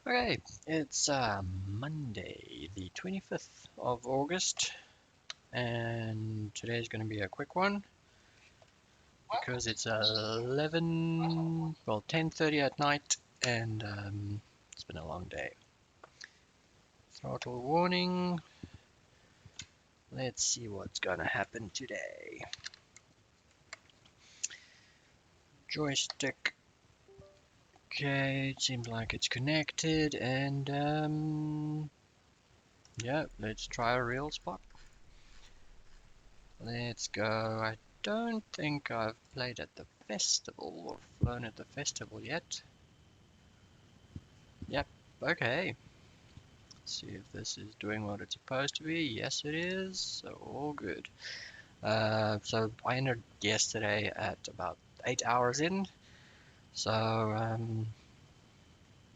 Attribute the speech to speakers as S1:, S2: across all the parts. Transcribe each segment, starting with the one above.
S1: Okay, it's Monday, the 25th of August, and today's going to be a quick one because it's 10:30 at night, and it's been a long day. Throttle warning. Let's see what's going to happen today. Joystick. Okay, it seems like it's connected, and yeah, let's try a real spot. Let's go. I don't think I've played at the festival or flown at the festival yet. Yep, okay. Let's see if this is doing what it's supposed to be. Yes, it is. So all good. So I entered yesterday at about 8 hours in. So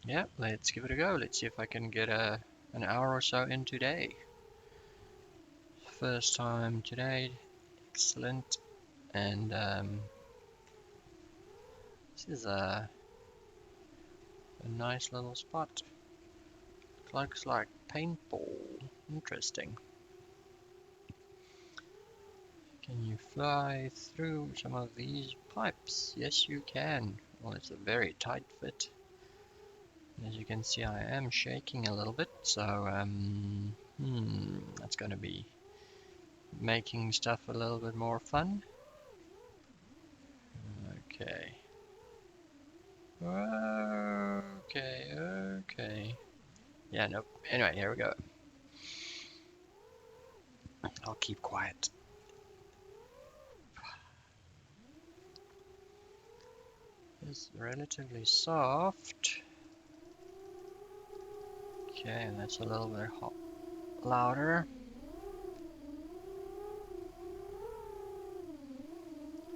S1: yeah, let's give it a go. Let's see if I can get an hour or so in today. First time today. Excellent. And this is a nice little spot. Looks like paintball. Interesting. Can you fly through some of these pipes? Yes, you can. Well, it's a very tight fit. As you can see, I am shaking a little bit, so that's going to be making stuff a little bit more fun. Okay. Okay. Yeah, nope. Anyway, here we go. I'll keep quiet. It's relatively soft. Okay, and that's a little bit louder.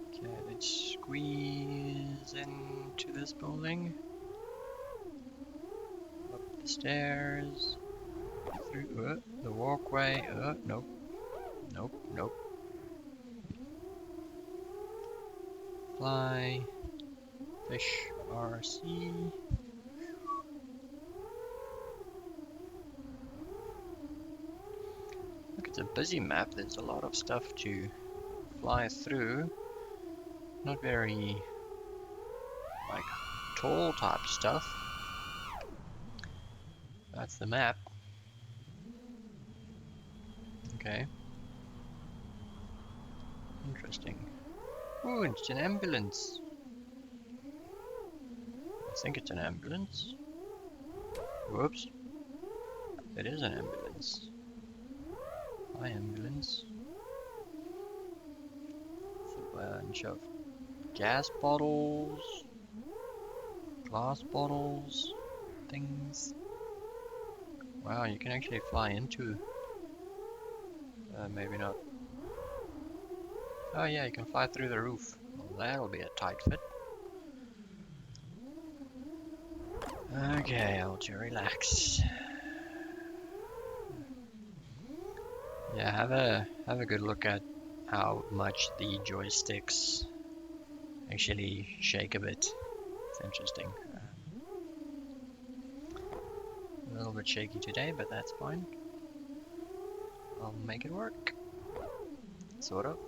S1: Okay, let's squeeze into this building. Up the stairs. Through the walkway. Nope. Nope. Fly. Fish RC. Look, it's a busy map. There's a lot of stuff to fly through. Not very, like, tall type stuff. That's the map. Okay. Interesting. Ooh, it's an ambulance. I think it's an ambulance. Whoops. It is an ambulance. Hi, ambulance. It's a bunch of gas bottles, glass bottles, things. Wow, you can actually fly into... maybe not. Oh yeah, you can fly through the roof. Well, that'll be a tight fit. Okay, I'll just relax. Yeah, have a good look at how much the joysticks actually shake a bit. It's interesting. A little bit shaky today, but that's fine. I'll make it work. Sort of.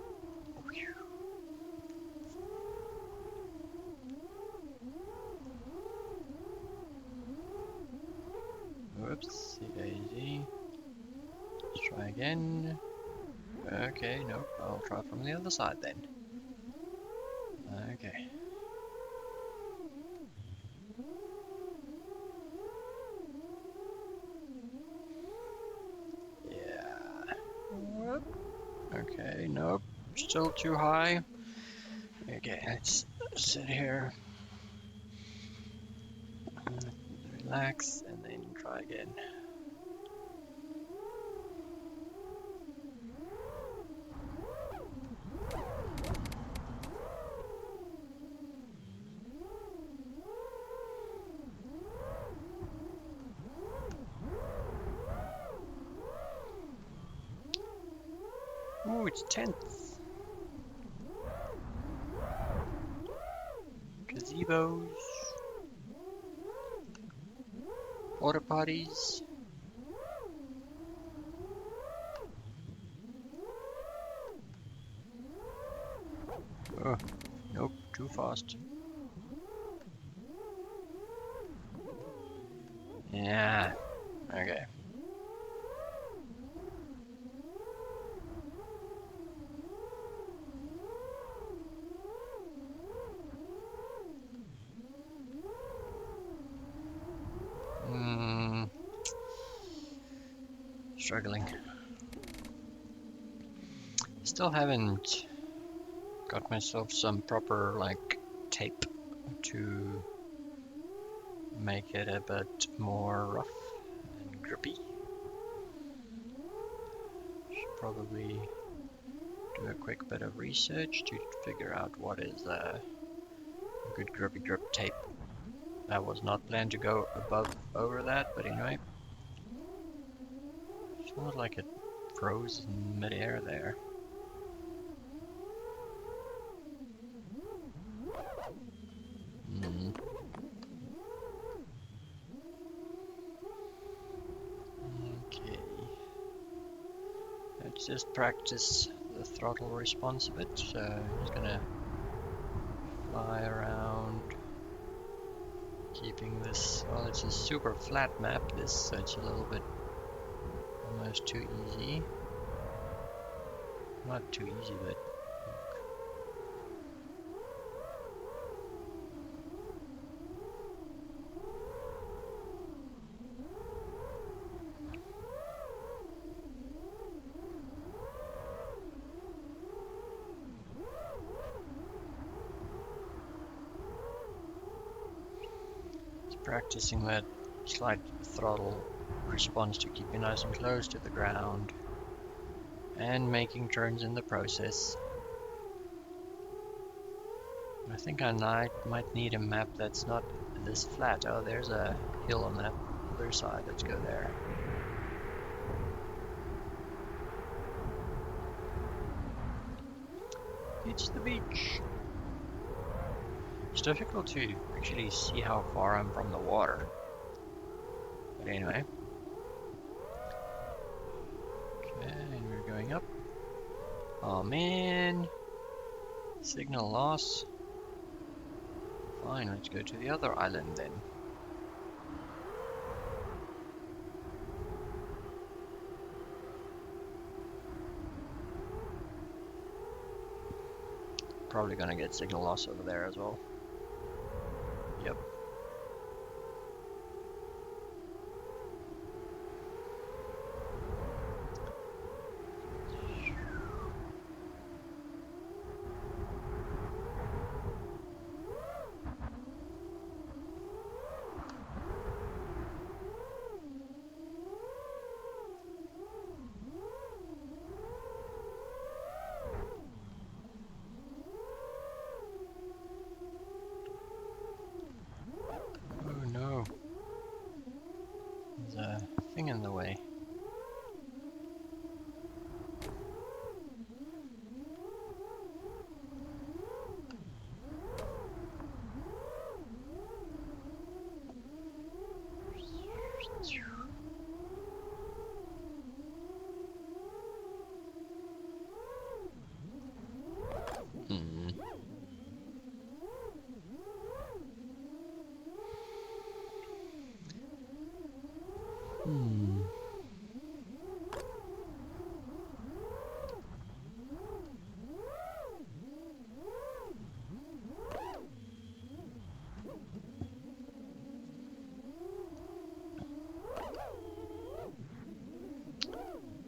S1: Whoops, daisy. Let's try again. Okay, nope, I'll try from the other side then. Okay. Yeah. Whoop. Okay, nope. Still too high. Okay, let's sit here. Relax, and then try again. Ooh, it's tense. Gazebos. Auto parties. Oh, nope, too fast. Yeah, okay. Hmm, struggling. Still haven't got myself some proper, like, tape to make it a bit more rough and grippy. Should probably do a quick bit of research to figure out what is a good grippy grip tape. That was not planned to go over that, but anyway. It's almost like it froze in midair there. Hmm. Okay. Let's just practice the throttle response a bit. So I'm just gonna fly around, keeping this. Well, it's a super flat map, this, so it's a little bit almost too easy. Not too easy, but practicing that slight throttle response to keep you nice and close to the ground and making turns in the process. I think I might need a map that's not this flat. Oh, there's a hill on that other side. Let's go there. It's the beach. It's difficult to actually see how far I'm from the water. But anyway. Okay, and we're going up. Oh man. Signal loss. Fine, let's go to the other island then. Probably gonna get signal loss over there as well. Yep. Oh no. There's a thing in the way. Hmm. Hmm.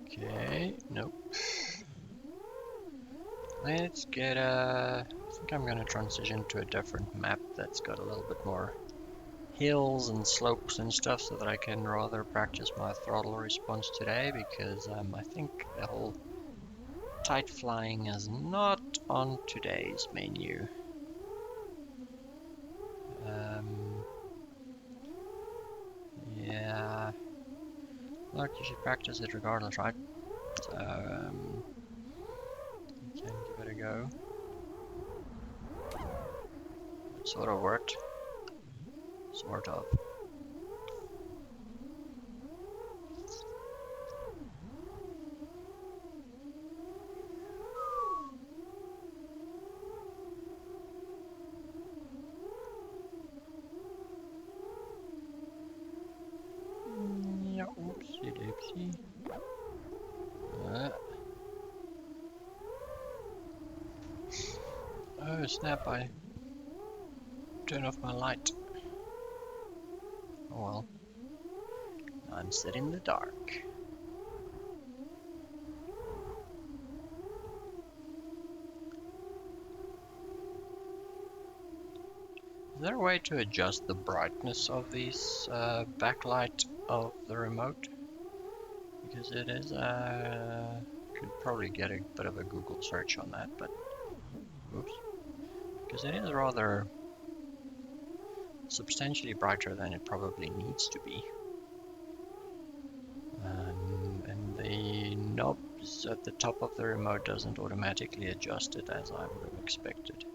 S1: Okay, nope. Let's get a... I think I'm gonna transition to a different map that's got a little bit more hills and slopes and stuff so that I can rather practice my throttle response today because I think the whole tight flying is not on today's menu. Yeah, look, you should practice it regardless, right? So, you can give it a go. It sort of worked. Sort of. see. Oh snap, I turned off my light. Oh well. I'm set in the dark. Is there a way to adjust the brightness of this backlight of the remote? Because it is, could probably get a bit of a Google search on that, but, oops. Because it is rather substantially brighter than it probably needs to be. And the knobs at the top of the remote doesn't automatically adjust it as I would have expected.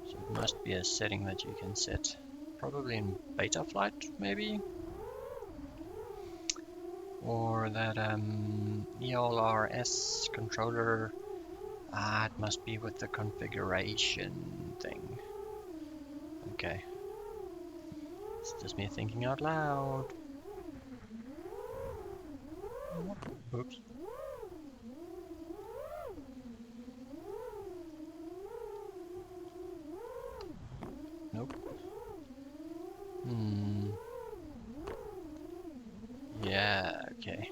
S1: So it must be a setting that you can set, probably in Betaflight maybe? Or that ELRS controller, it must be with the configuration thing. Okay, it's just me thinking out loud. Oops. Nope. Yeah, okay.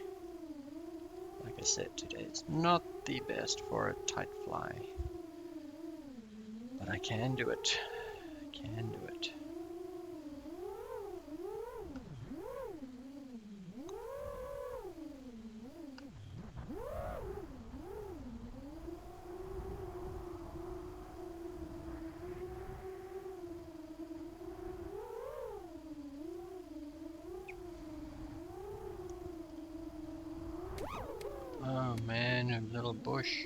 S1: Like I said, today is not the best for a tight fly. But I can do it. I can do it. Oh man, a little bush.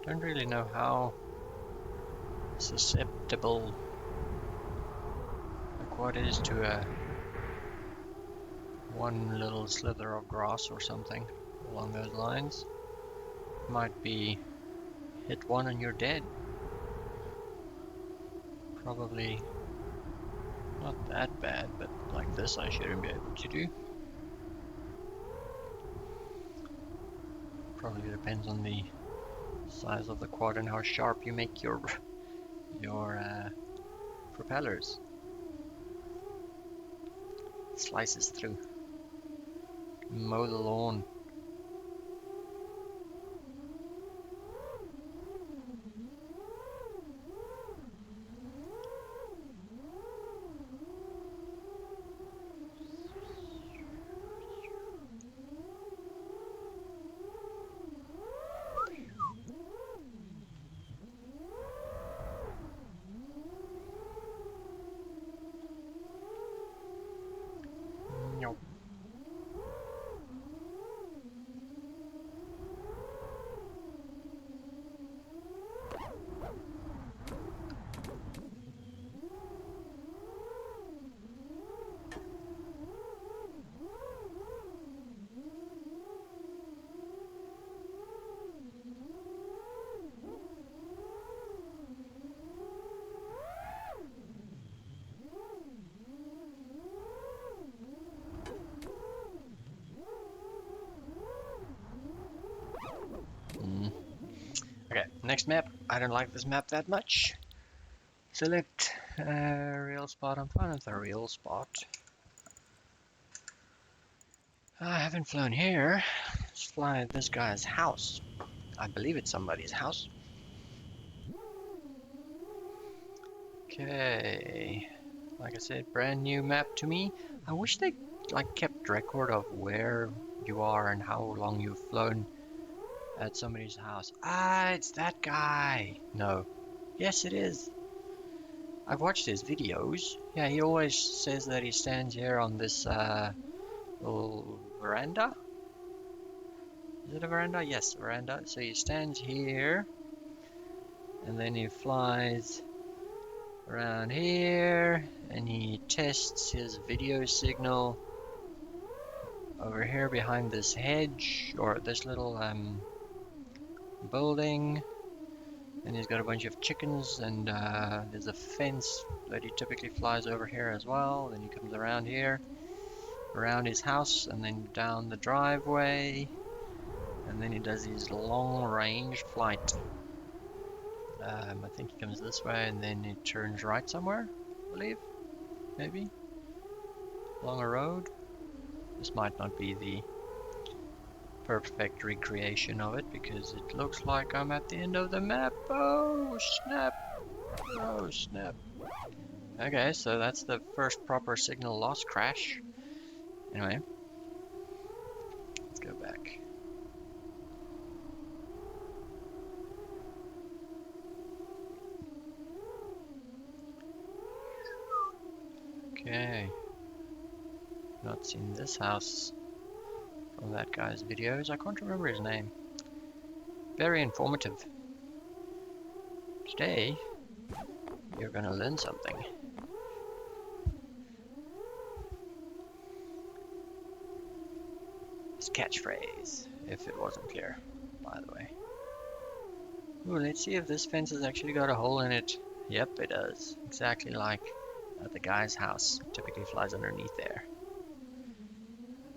S1: Don't really know how susceptible the quad is to a one little slither of grass or something along those lines. Might be hit one and you're dead. Probably not that bad, but like this I shouldn't be able to do. Probably depends on the size of the quad and how sharp you make your propellers. Slices through. Mow the lawn. Nope. Okay, next map. I don't like this map that much. Select real spot. I'm fine with the real spot. I haven't flown here. Let's fly at this guy's house. I believe it's somebody's house. Okay. Like I said, brand new map to me. I wish they like kept record of where you are and how long you've flown at somebody's house. Ah, it's that guy. No. Yes, it is. I've watched his videos. Yeah, he always says that he stands here on this little veranda. Is it a veranda? Yes, veranda. So he stands here and then he flies around here and he tests his video signal over here behind this hedge or this little building. And he's got a bunch of chickens and there's a fence that he typically flies over here as well. Then he comes around here around his house and then down the driveway, and then he does his long range flight. I think he comes this way and then he turns right somewhere, I believe, maybe, along a road. This might not be the perfect recreation of it because it looks like I'm at the end of the map. Oh snap! Oh snap! Okay, so that's the first proper signal loss crash. Anyway, let's go back. Okay, not seen this house from that guy's videos. I can't remember his name. Very informative. Today, you're gonna learn something. His catchphrase, if it wasn't clear, by the way. Ooh, let's see if this fence has actually got a hole in it. Yep, it does. Exactly like the guy's house. Typically flies underneath there.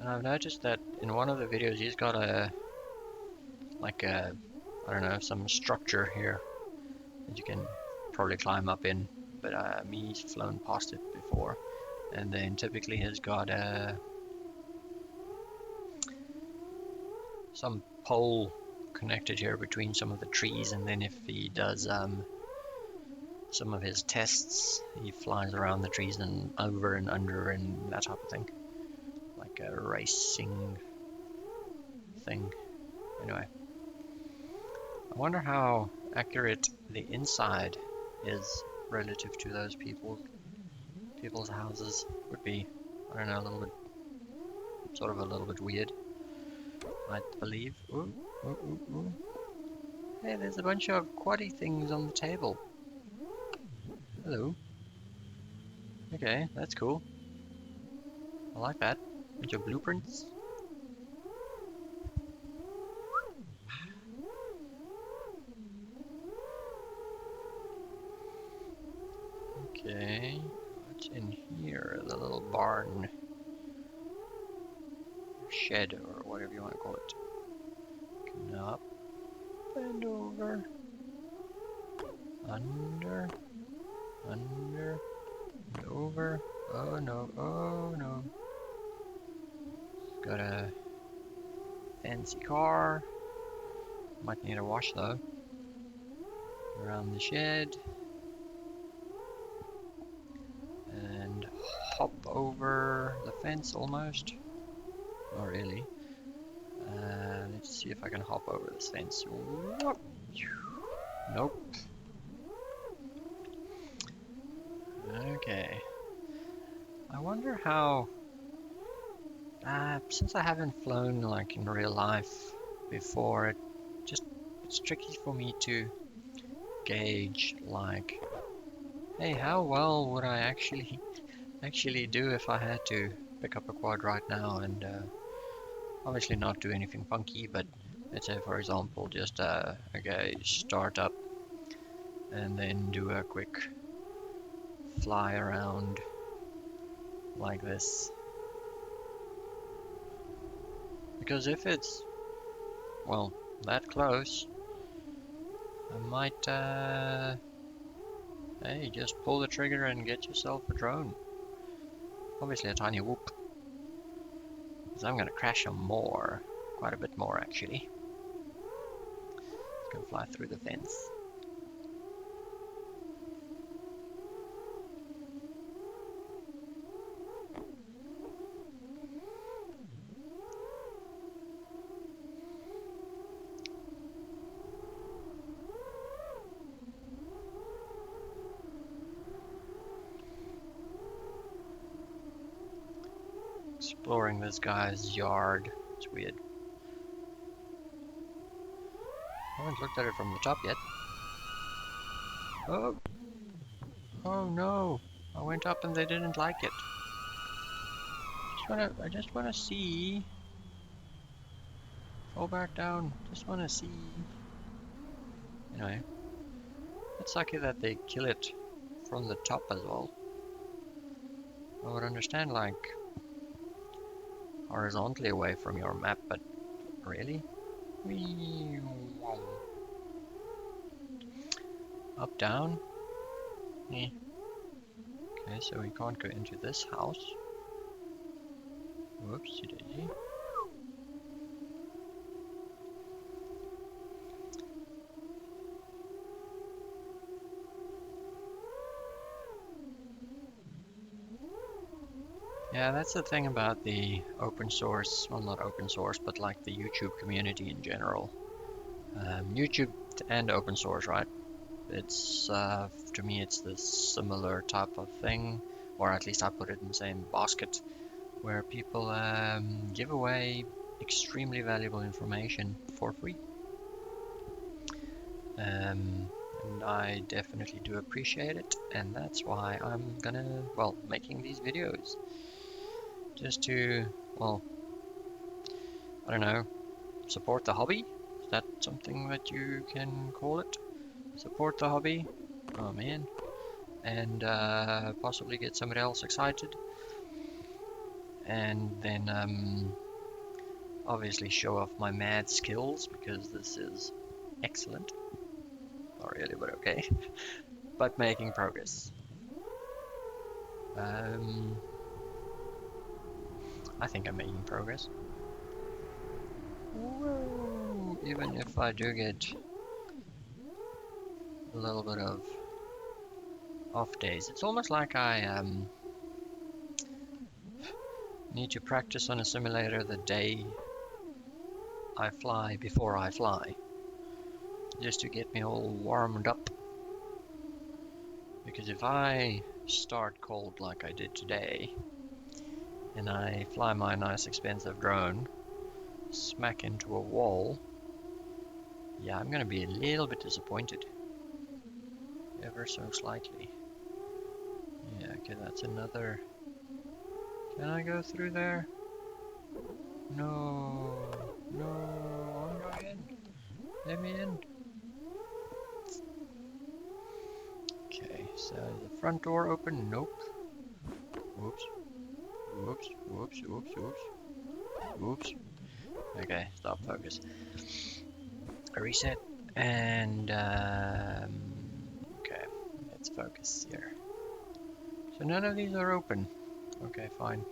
S1: And I've noticed that in one of the videos he's got I don't know, some structure here that you can probably climb up in. But he's flown past it before. And then typically he's got some pole connected here between some of the trees, and then if he does some of his tests, he flies around the trees and over and under and that type of thing, like a racing thing. Anyway, I wonder how accurate the inside is relative to those people's houses. Would be, I don't know, a little bit, sort of a little bit weird, I believe. Ooh, ooh, ooh, ooh. Hey, there's a bunch of quaddy things on the table. Hello. Okay, that's cool. I like that. Bunch of blueprints. Okay, what's in here? The little barn. Shed, or whatever you want to call it. Come up. Bend over. Under. Under. And over. Oh no, oh no. Got a fancy car. Might need a wash though. Around the shed. And hop over the fence almost. Not really. Let's see if I can hop over this fence. Whoop. Nope. Okay. I wonder how... since I haven't flown like in real life before, it's tricky for me to gauge like, hey, how well would I actually do if I had to pick up a quad right now and obviously not do anything funky, but let's say for example just okay, start up and then do a quick fly around like this. Because if it's, well, that close, I might hey, just pull the trigger and get yourself a drone. Obviously a tiny whoop, because I'm gonna crash them more, quite a bit more actually. Let's go fly through the fence. Exploring this guy's yard. It's weird. I haven't looked at it from the top yet. Oh! Oh no! I went up and they didn't like it. I just wanna see. Fall back down. Just wanna see. Anyway. It's lucky that they kill it from the top as well. I would understand like horizontally away from your map, but really? Whee, wow. Up, down? Eh. Okay, so we can't go into this house. Whoopsie daisy. Yeah, that's the thing about the open source, well, not open source, but like the YouTube community in general. YouTube and open source, right? It's, to me, it's the similar type of thing, or at least I put it in the same basket, where people give away extremely valuable information for free. And I definitely do appreciate it, and that's why I'm gonna, well, making these videos. Just to, well, I don't know, support the hobby? Is that something that you can call it? Support the hobby? Oh man. And possibly get somebody else excited. And then obviously show off my mad skills, because this is excellent. Not really, but okay. But making progress. I think I'm making progress. Whoa. Even if I do get a little bit of off days, it's almost like I need to practice on a simulator the day I fly before I fly, just to get me all warmed up. Because if I start cold like I did today, and I fly my nice expensive drone smack into a wall, yeah, I'm gonna be a little bit disappointed. Ever so slightly. Yeah, okay, that's another... Can I go through there? No, no, I'm going in. Let me in. Okay, so the front door open? Nope. Whoops. Whoops, whoops, whoops, whoops. Whoops. Okay, stop focus. A reset. And, okay, let's focus here. So none of these are open. Okay, fine.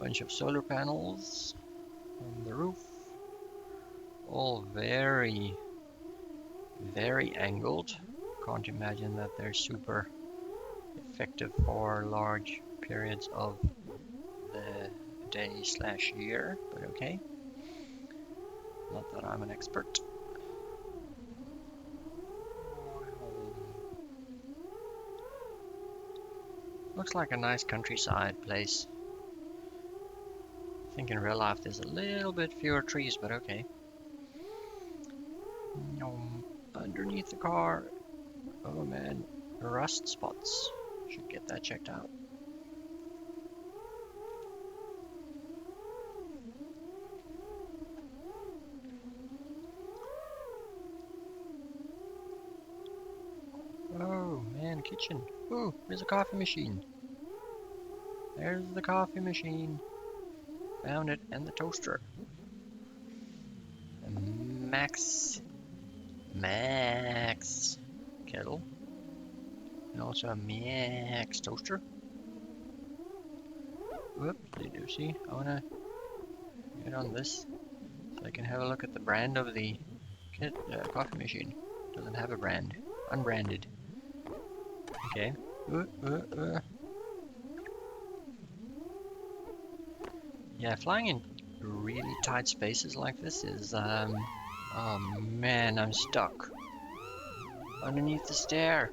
S1: Bunch of solar panels on the roof. All very, very angled. Can't imagine that they're super effective for large periods of the day/year, but okay. Not that I'm an expert. Looks like a nice countryside place. I think in real life there's a little bit fewer trees, but okay. Underneath the car, oh man, rust spots. Should get that checked out. Oh man, kitchen. Ooh, there's a coffee machine. There's the coffee machine. Found it, and the toaster. A Max kettle. And also a Max toaster. Whoops, did you see? I wanna get on this so I can have a look at the brand of the coffee machine. Doesn't have a brand. Unbranded. Okay. Yeah, flying in really tight spaces like this is, oh man, I'm stuck. Underneath the stair.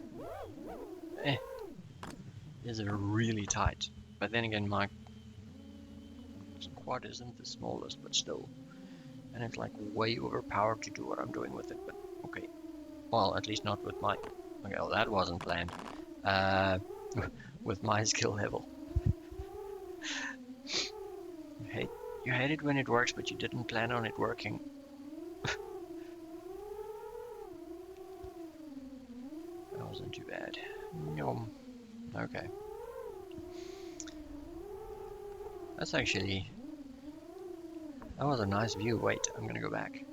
S1: Is really tight. But then again, my quad isn't the smallest, but still. And it's like way overpowered to do what I'm doing with it, but okay. Well, at least not with my... Okay, well, that wasn't planned. With my skill level. You hate it when it works, but you didn't plan on it working. That wasn't too bad. Okay. That's actually That was a nice view. Wait, I'm gonna go back.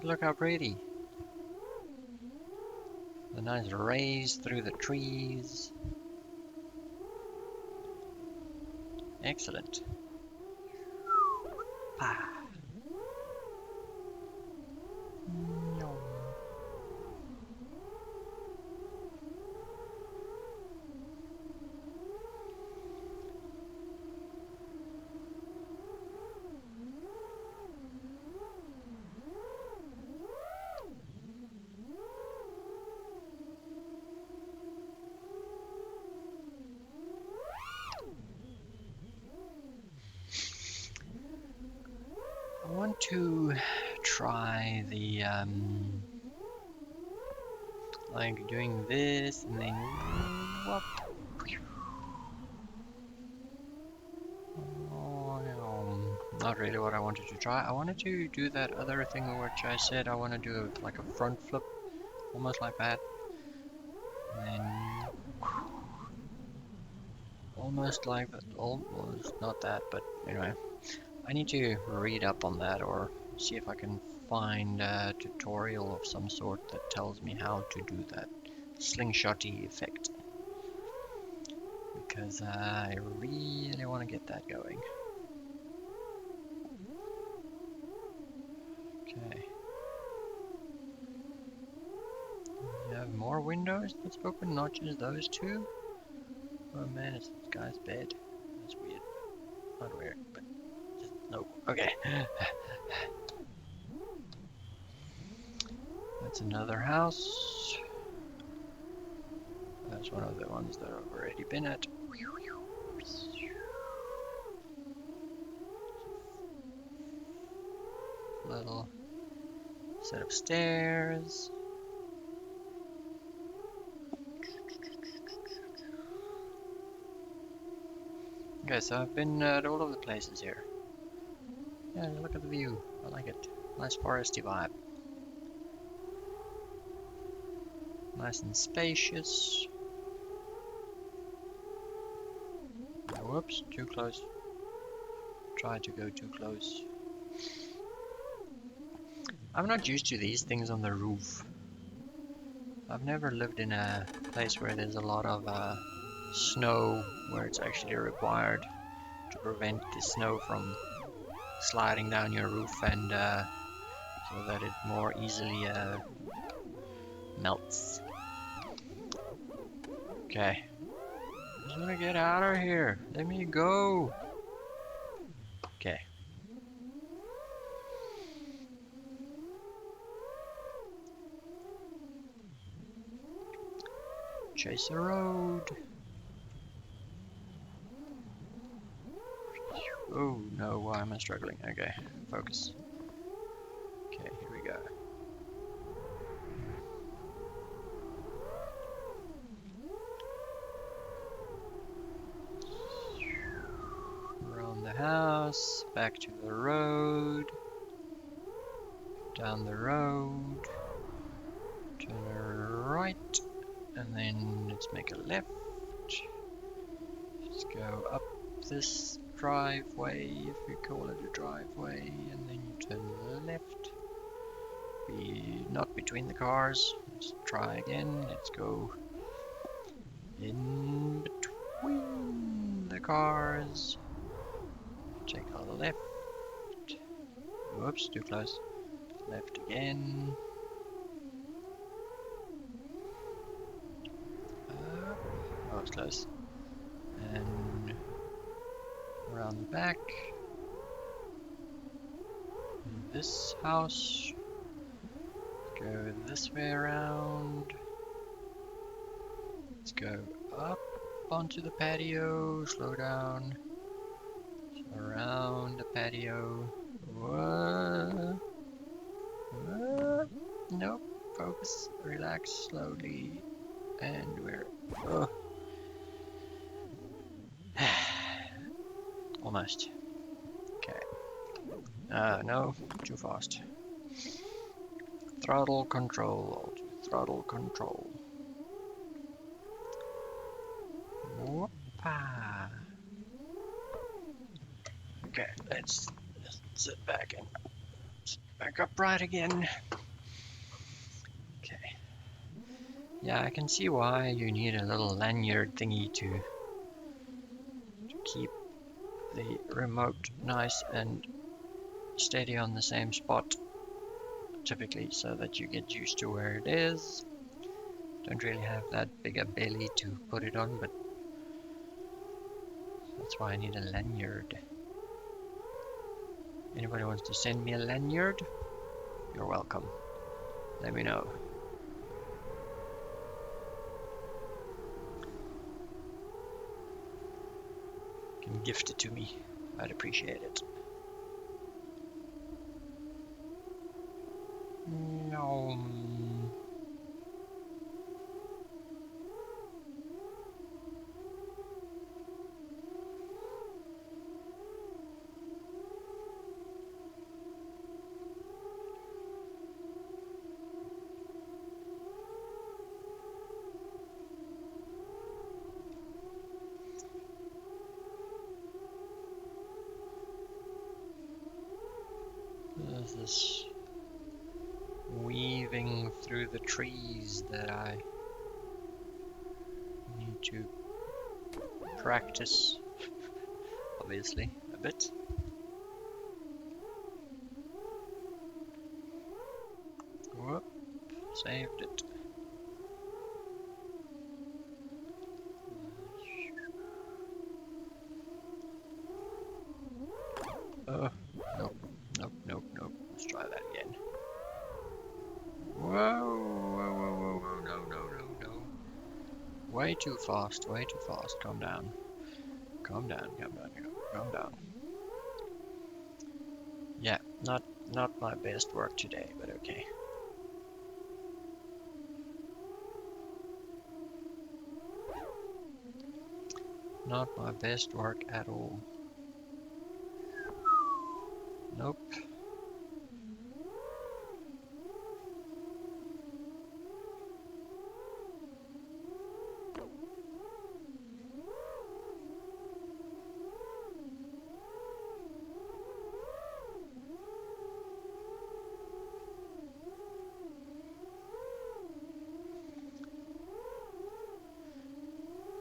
S1: Look how pretty. The nice rays through the trees. Excellent. Ah. No. I want to try the like doing this and then whoop. Oh, no. Not really what I wanted to try. I wanted to do that other thing which I said I want to do like a front flip, almost like that. And then almost like that, almost not that, but anyway. I need to read up on that or see if I can find a tutorial of some sort that tells me how to do that slingshotty effect. Because I really want to get that going. Okay. You have more windows that's open, not just those two? Oh man, it's this guy's bed. That's weird. Not weird, but just no. Okay. That's another house. That's one of the ones that I've already been at. Little set of stairs. Okay, so I've been at all of the places here. Yeah, look at the view. I like it. Nice foresty vibe. Nice and spacious. Whoops, too close. Tried to go too close. I'm not used to these things on the roof. I've never lived in a place where there's a lot of snow, where it's actually required to prevent the snow from sliding down your roof and so that it more easily melts. Okay. I just wanna get out of here. Let me go. Okay. Chase the road. Oh no, why am I struggling? Okay, focus. Okay, here we go. Around the house, back to the road, down the road, turn right, and then let's make a left. Just go up this driveway, if we call it a driveway, and then you turn left. Be not between the cars. Let's try again. Let's go in between the cars. Take a left. Whoops, too close. Left again. Oh, it's close. And around the back. This house. Go this way around. Let's go up onto the patio. Slow down. Around the patio. What? What? Nope. Focus. Relax slowly. And we're... Oh. Almost. Okay. No. Too fast. Throttle control. Throttle control. Whoop. Let's sit back and sit back upright again. Okay. Yeah, I can see why you need a little lanyard thingy to keep the remote nice and steady on the same spot, typically, so that you get used to where it is. Don't really have that big a belly to put it on, but that's why I need a lanyard. Anybody wants to send me a lanyard? You're welcome. Let me know. You can gift it to me. I'd appreciate it. No. There's this weaving through the trees that I need to practice, obviously, a bit. Whoop, saved it. Nope, nope, nope, nope. Let's try that again. Whoa, whoa, whoa, whoa, whoa, no, no, no, no. Way too fast, way too fast. Calm down. Calm down, calm down, calm down. Yeah, not my best work today, but okay. Not my best work at all. Nope.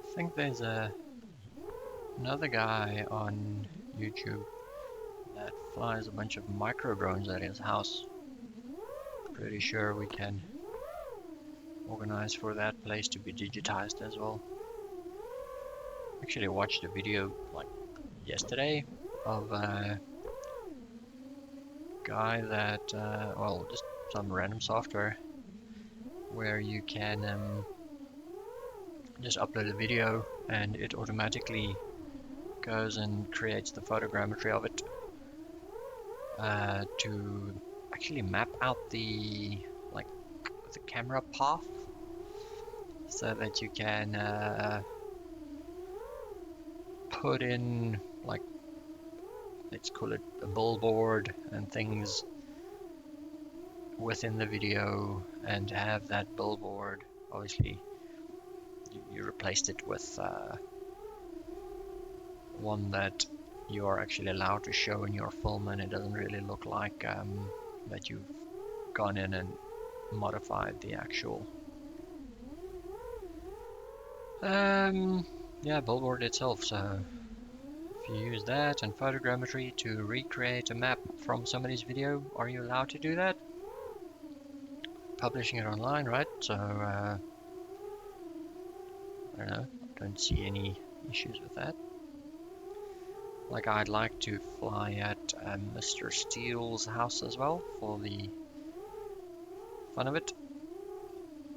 S1: I think there's another guy on YouTube that flies a bunch of micro drones at his house. Pretty sure we can organize for that place to be digitized as well. Actually watched a video like yesterday of a guy that, well, just some random software where you can just upload a video and it automatically goes and creates the photogrammetry of it to actually map out the camera path so that you can put in, like, let's call it a billboard and things within the video, and have that billboard, obviously you replaced it with one that you are actually allowed to show in your film, and it doesn't really look like that you've gone in and modified the actual yeah, billboard itself. So if you use that and photogrammetry to recreate a map from somebody's video, are you allowed to do that? Publishing it online, right? So I don't know, don't see any issues with that. Like, I'd like to fly at Mr. Steele's house as well for the fun of it.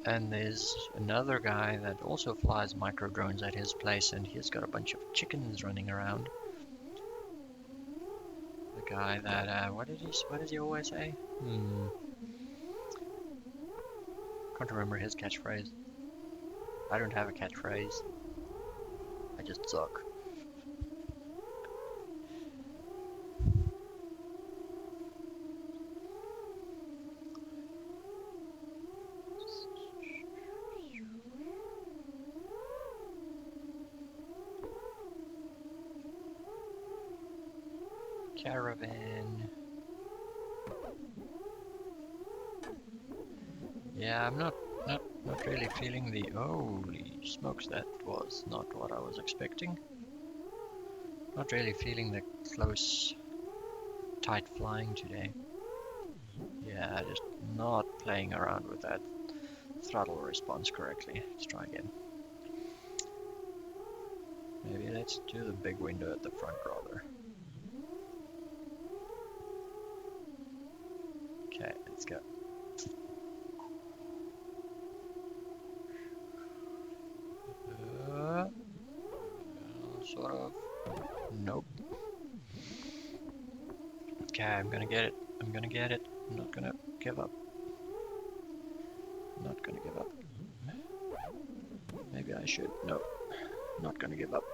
S1: And there's another guy that also flies micro drones at his place, and he's got a bunch of chickens running around. The guy that what does he always say? Can't remember his catchphrase. I don't have a catchphrase. I just suck. Caravan. Yeah, I'm not really feeling the... Holy smokes, that was not what I was expecting. Not really feeling the close, tight flying today. Yeah, just not playing around with that throttle response correctly. Let's try again. Maybe let's do the big window at the front rather. Okay, let's go. Sort of. Nope. Okay, I'm gonna get it. I'm gonna get it. I'm not gonna give up. I'm not gonna give up. Maybe I should. No. Not gonna give up.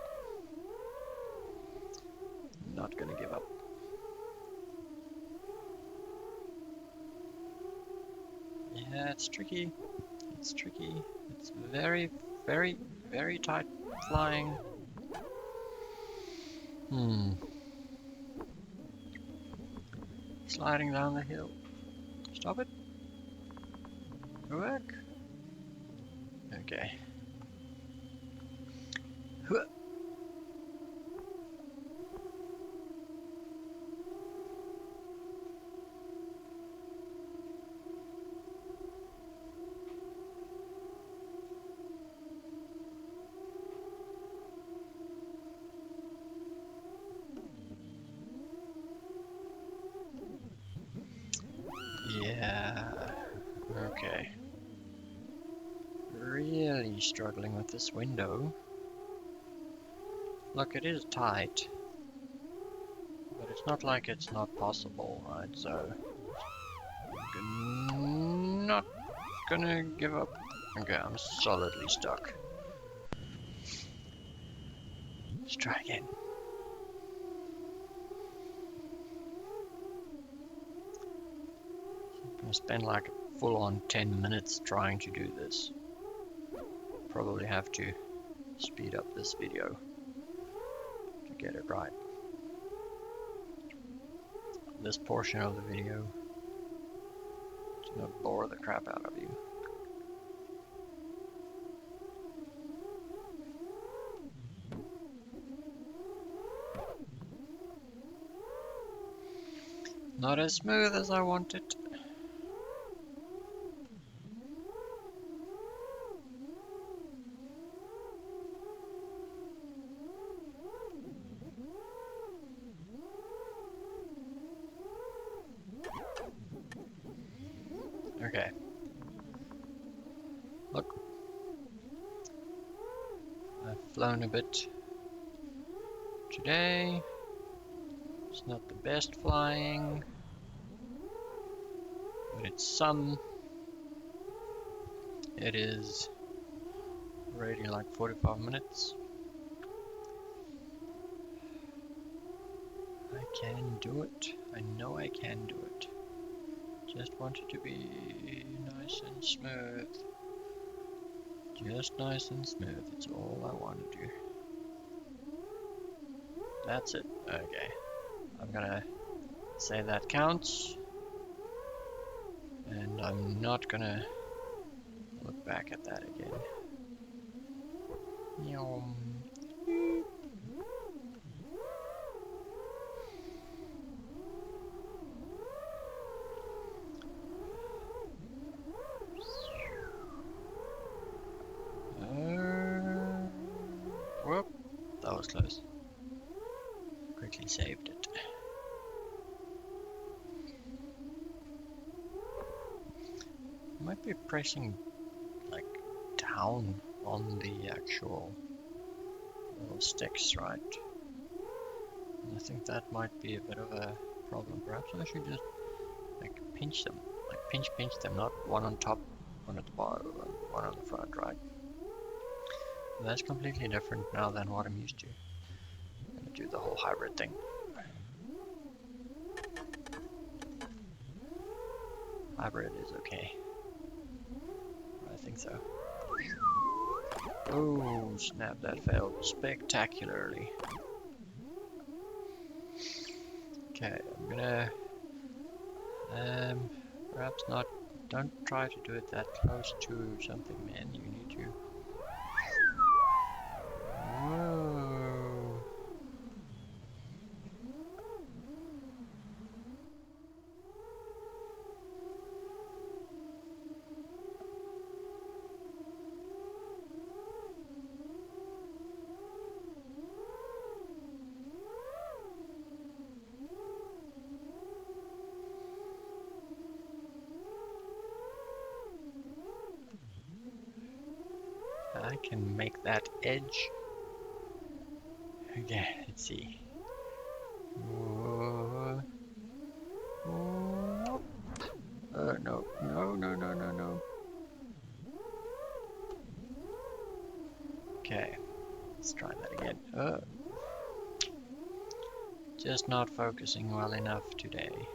S1: Not gonna give up. Yeah, it's tricky. It's tricky. It's very, very, very tight flying. Sliding down the hill. Stop it. Go back. Okay. Yeah. Okay. Really struggling with this window. Look, it is tight. But it's not like it's not possible, right? So... I'm not gonna give up. Okay, I'm solidly stuck. Let's try again. I'm gonna spend like a full-on 10 minutes trying to do this. Probably have to speed up this video to get it right. This portion of the video is gonna bore the crap out of you. Not as smooth as I want it. Okay. Look. I've flown a bit today. It's not the best flying, but it's some. It is already like 45 minutes. I can do it. I know I can do it. Just want it to be nice and smooth. Just nice and smooth. It's all I want to do. That's it. Okay. I'm gonna say that counts. And I'm not gonna look back at that again. Yum. Whoop, that was close. Quickly saved it. Might be pressing like down on the actual little sticks, right? And I think that might be a bit of a problem. Perhaps I should just like pinch them, like pinch them, not one on top, one at the bottom, one on the front, right? And that's completely different now than what I'm used to. I'm gonna do the whole hybrid thing. Hybrid is okay. I think so. Oh, snap, that failed spectacularly. Okay, I'm gonna perhaps not. Don't try to do it that close to something, man. You need to. Whoa. I can make that edge. Okay, let's see. Whoa. Whoa. No, no, no, no, no, no. Okay, let's try that again. Just not focusing well enough today.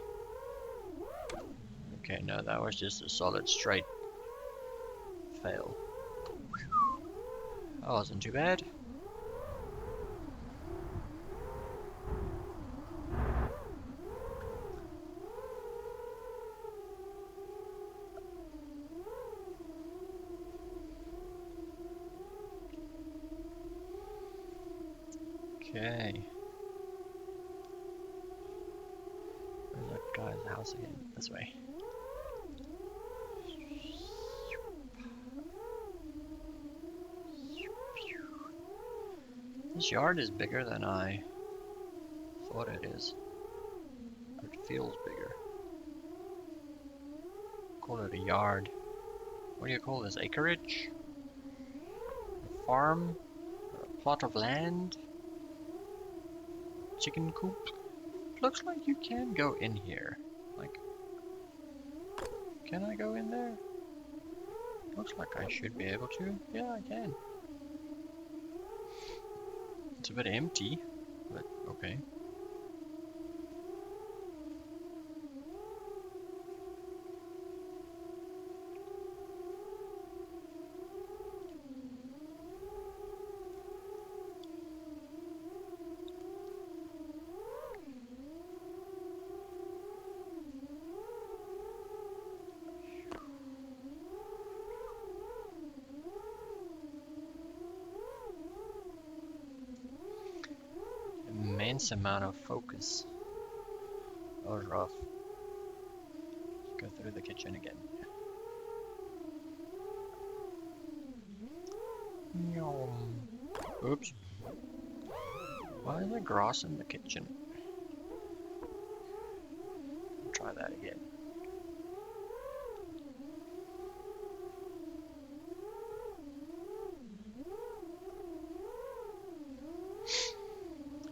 S1: Okay, no, that was just a solid straight fail. That wasn't too bad. Okay. Where's that guy's house again? This way. This yard is bigger than I thought it is. It feels bigger. Call it a yard. What do you call this? Acreage? A farm? A plot of land? Chicken coop? Looks like you can go in here. Like, can I go in there? Looks like I should be able to. Yeah, I can. It's a bit empty, but okay. Immense amount of focus. That was rough. Let's go through the kitchen again. Yum. Oops. Why is there grass in the kitchen? Try that again.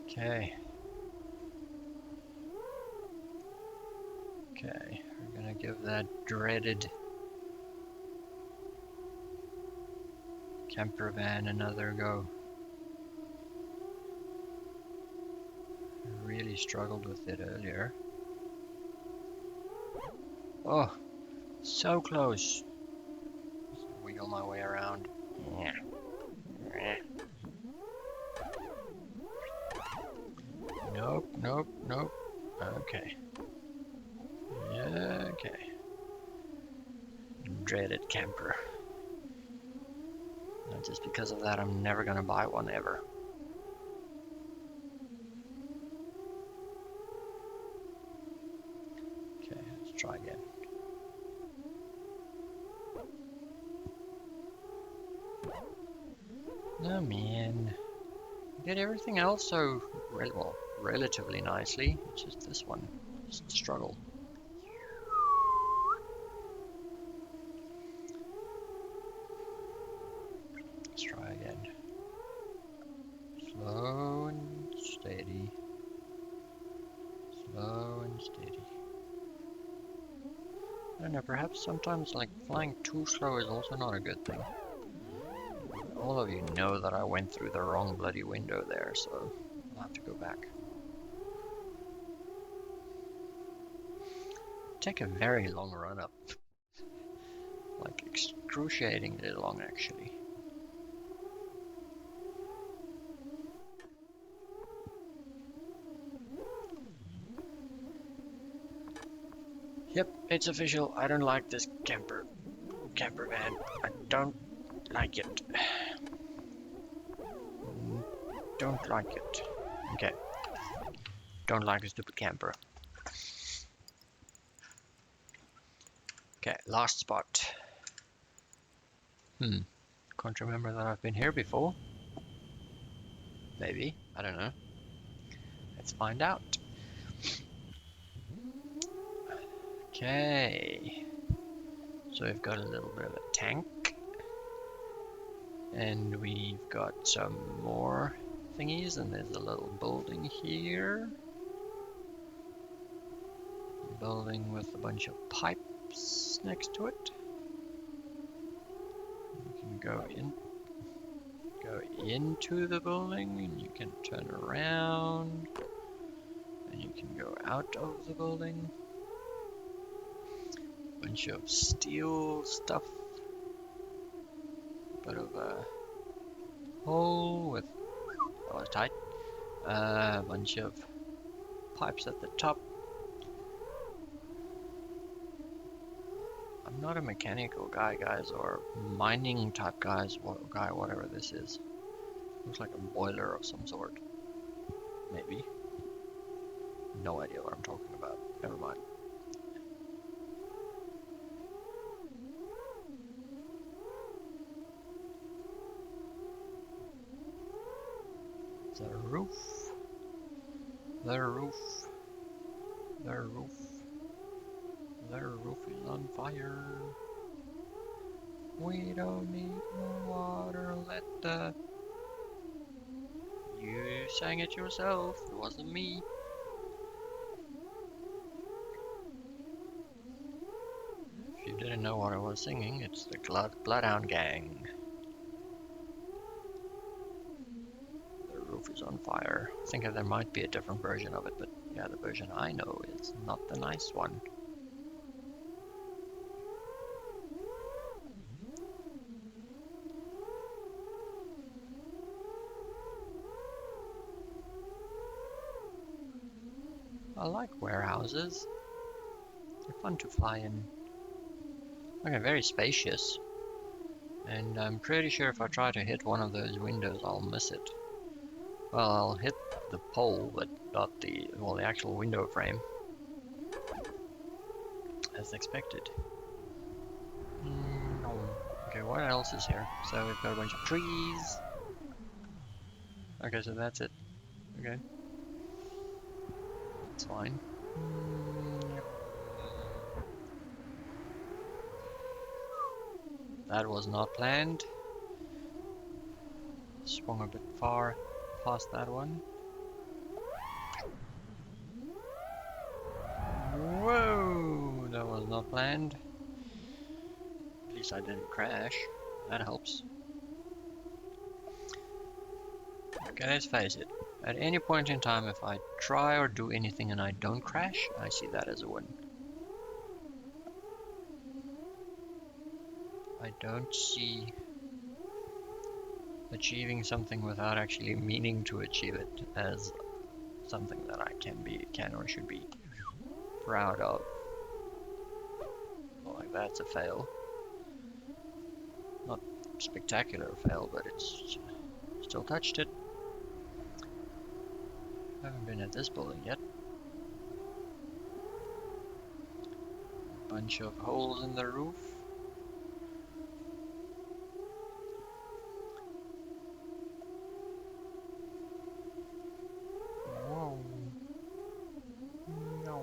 S1: Okay. Okay, we're gonna give that dreaded Caravan another go. I really struggled with it earlier. Oh, so close. Just wiggle my way around. Nope, nope, nope. Okay. Yeah, okay. Dreaded camper. And just because of that, I'm never gonna buy one ever. Okay, let's try again. Oh man. I did everything else so, well, relatively nicely. It's just this one. It's a struggle. Let's try again. Slow and steady. Slow and steady. I don't know, perhaps sometimes like flying too slow is also not a good thing. All of you know that I went through the wrong bloody window there, so I'll have to go back. Take a very long run up. Like excruciatingly long actually. Yep, it's official. I don't like this camper van. I don't like it. Don't like it. Okay, don't like a stupid camper. Okay, last spot. Can't remember that I've been here before. Maybe, I don't know. Let's find out. Okay, so we've got a little bit of a tank. And we've got some more thingies, and there's a little building here. A building with a bunch of pipes next to it. You can go into the building, and you can turn around, and you can go out of the building. Bunch of steel stuff. Bit of a hole with, that was tight. A bunch of pipes at the top. I'm not a mechanical guy, guys, or mining type guys, whatever this is. Looks like a boiler of some sort. Maybe. No idea what I'm talking about. Never mind. The roof. The roof. The roof. The roof is on fire. We don't need more water. Let the... You sang it yourself. It wasn't me. If you didn't know what I was singing, it's the Bloodhound Gang. The roof is on fire. I think there might be a different version of it, but yeah, the version I know is not the nice one. I like warehouses. They're fun to fly in. Okay, very spacious. And I'm pretty sure if I try to hit one of those windows, I'll miss it. Well, I'll hit the pole, but not the, well, the actual window frame. As expected. Okay, what else is here? So we've got a bunch of trees. Okay, so that's it. Okay. It's fine. That was not planned. Swung a bit far past that one. Whoa! That was not planned. At least I didn't crash. That helps. Okay, let's face it. At any point in time, if I try or do anything and I don't crash, I see that as a win. I don't see achieving something without actually meaning to achieve it as something that I can or should be proud of. Well, like that's a fail. Not spectacular fail, but it's still touched it. Haven't been at this building yet. Bunch of holes in the roof. Whoa. No.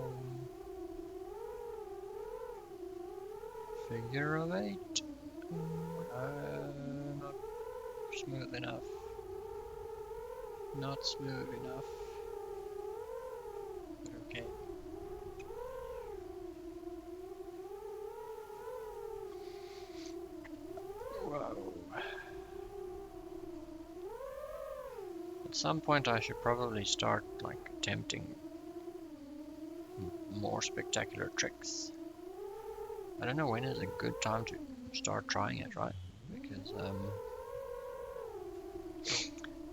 S1: Figure of 8. Not smooth enough. Not smooth enough. But okay. Whoa. At some point I should probably start like attempting more spectacular tricks. I don't know when is a good time to start trying it, right? Because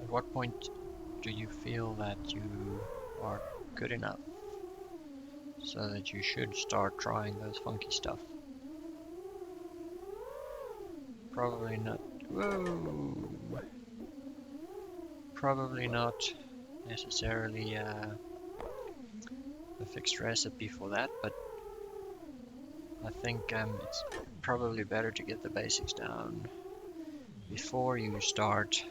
S1: at what point do you feel that you are good enough so that you should start trying those funky stuff. Probably not. Whoa! Probably not necessarily a fixed recipe for that, but I think it's probably better to get the basics down before you start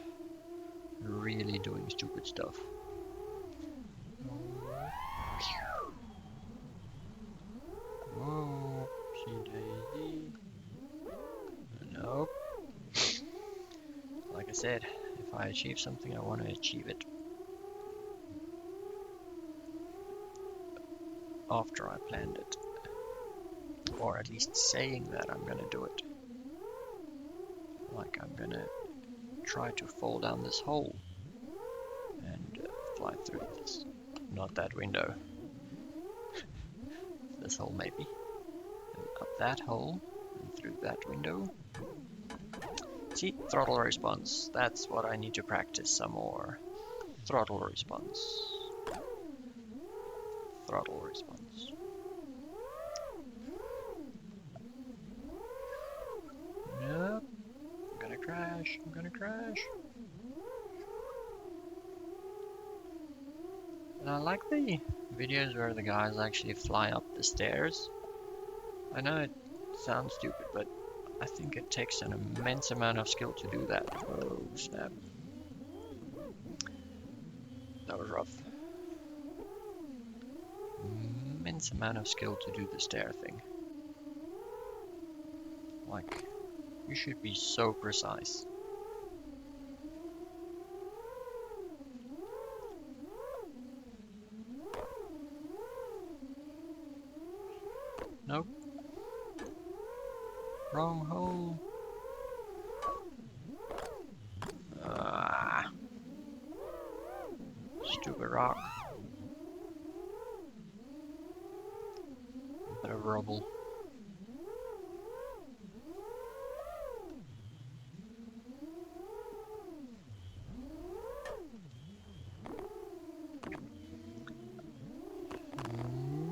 S1: really doing stupid stuff. Whoopsie daisy. Nope. Like I said, if I achieve something, I want to achieve it after I planned it. Or at least saying that I'm gonna do it. Like I'm gonna try to fall down this hole and fly through this. Not that window. This hole maybe. And up that hole and through that window. See, throttle response. That's what I need to practice some more. Throttle response. Throttle response. Nope. I'm gonna crash. I'm gonna crash. And I like the videos where the guys actually fly up the stairs. I know it sounds stupid, but I think it takes an immense amount of skill to do that. Oh, snap. That was rough. Immense amount of skill to do the stair thing. Like, you should be so precise. Nope. Wrong hole. Ah. Stupid rock. A bit of rubble.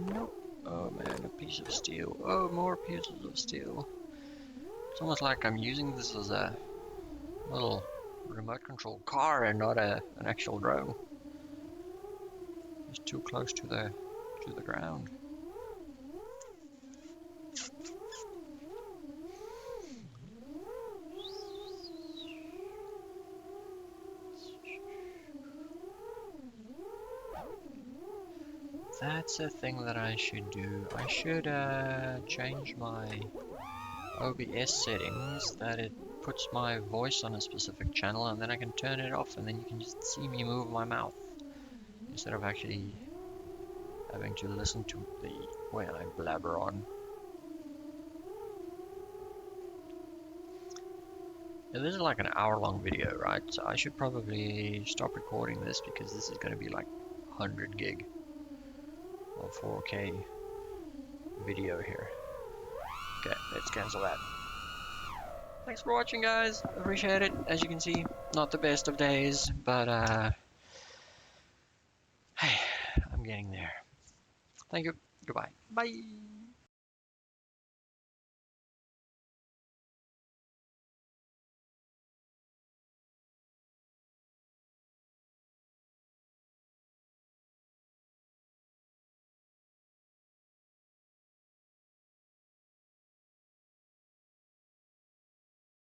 S1: Nope. Oh man, a piece of steel. Oh, more pieces of steel. It's almost like I'm using this as a little remote control car and not an actual drone. It's too close to the ground. That's a thing that I should do. I should change my OBS settings that it puts my voice on a specific channel, and then I can turn it off and then you can just see me move my mouth instead of actually having to listen to the way I blabber on. Yeah, this is like an hour-long video, right? So I should probably stop recording this because this is going to be like 100 gig of 4K video here. Okay, let's cancel that. Thanks for watching, guys. Appreciate it. As you can see, not the best of days, but hey, I'm getting there. Thank you. Goodbye. Bye.